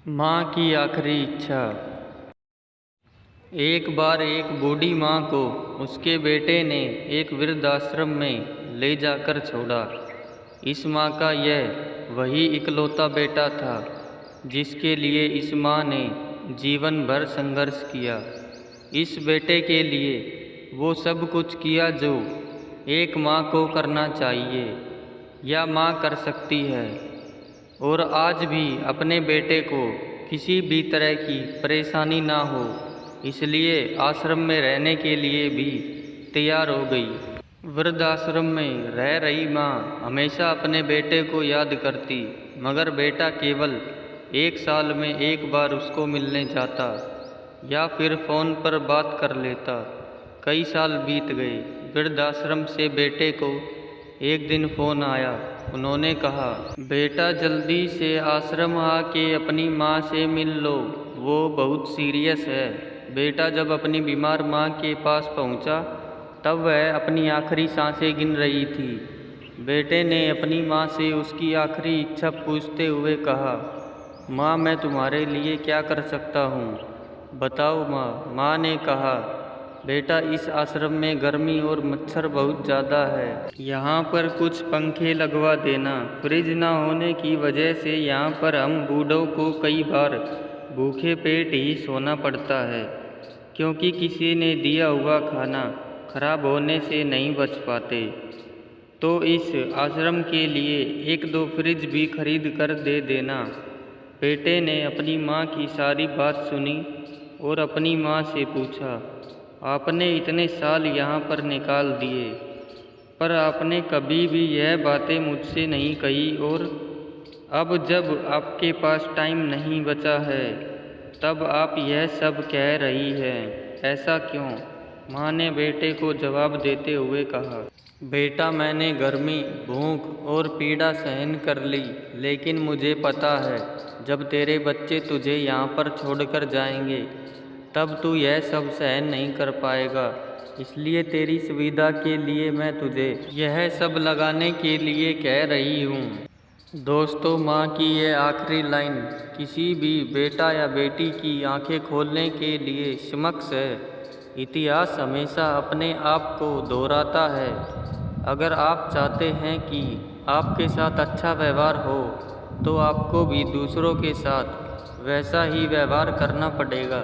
माँ की आखिरी इच्छा। एक बार एक बूढ़ी माँ को उसके बेटे ने एक वृद्धाश्रम में ले जाकर छोड़ा। इस माँ का यह वही इकलौता बेटा था जिसके लिए इस माँ ने जीवन भर संघर्ष किया। इस बेटे के लिए वो सब कुछ किया जो एक माँ को करना चाहिए या माँ कर सकती है, और आज भी अपने बेटे को किसी भी तरह की परेशानी ना हो, इसलिए आश्रम में रहने के लिए भी तैयार हो गई। वृद्धाश्रम में रह रही माँ हमेशा अपने बेटे को याद करती, मगर बेटा केवल एक साल में एक बार उसको मिलने जाता या फिर फ़ोन पर बात कर लेता। कई साल बीत गए। वृद्धाश्रम से बेटे को एक दिन फ़ोन आया। उन्होंने कहा, बेटा जल्दी से आश्रम आके अपनी माँ से मिल लो, वो बहुत सीरियस है। बेटा जब अपनी बीमार माँ के पास पहुँचा तब वह अपनी आखिरी सांसें गिन रही थी। बेटे ने अपनी माँ से उसकी आखिरी इच्छा पूछते हुए कहा, माँ मैं तुम्हारे लिए क्या कर सकता हूँ, बताओ माँ। माँ ने कहा, बेटा इस आश्रम में गर्मी और मच्छर बहुत ज़्यादा है, यहाँ पर कुछ पंखे लगवा देना। फ्रिज ना होने की वजह से यहाँ पर हम बूढ़ों को कई बार भूखे पेट ही सोना पड़ता है, क्योंकि किसी ने दिया हुआ खाना खराब होने से नहीं बच पाते। तो इस आश्रम के लिए एक दो फ्रिज भी खरीद कर दे देना। बेटे ने अपनी माँ की सारी बात सुनी और अपनी माँ से पूछा, आपने इतने साल यहाँ पर निकाल दिए, पर आपने कभी भी यह बातें मुझसे नहीं कही, और अब जब आपके पास टाइम नहीं बचा है तब आप यह सब कह रही हैं, ऐसा क्यों? माँ ने बेटे को जवाब देते हुए कहा, बेटा मैंने गर्मी, भूख और पीड़ा सहन कर ली, लेकिन मुझे पता है जब तेरे बच्चे तुझे यहाँ पर छोड़कर जाएंगे तब तू यह सब सहन नहीं कर पाएगा। इसलिए तेरी सुविधा के लिए मैं तुझे यह सब लगाने के लिए कह रही हूँ। दोस्तों, माँ की यह आखिरी लाइन किसी भी बेटा या बेटी की आंखें खोलने के लिए समक्ष है। इतिहास हमेशा अपने आप को दोहराता है। अगर आप चाहते हैं कि आपके साथ अच्छा व्यवहार हो तो आपको भी दूसरों के साथ वैसा ही व्यवहार करना पड़ेगा।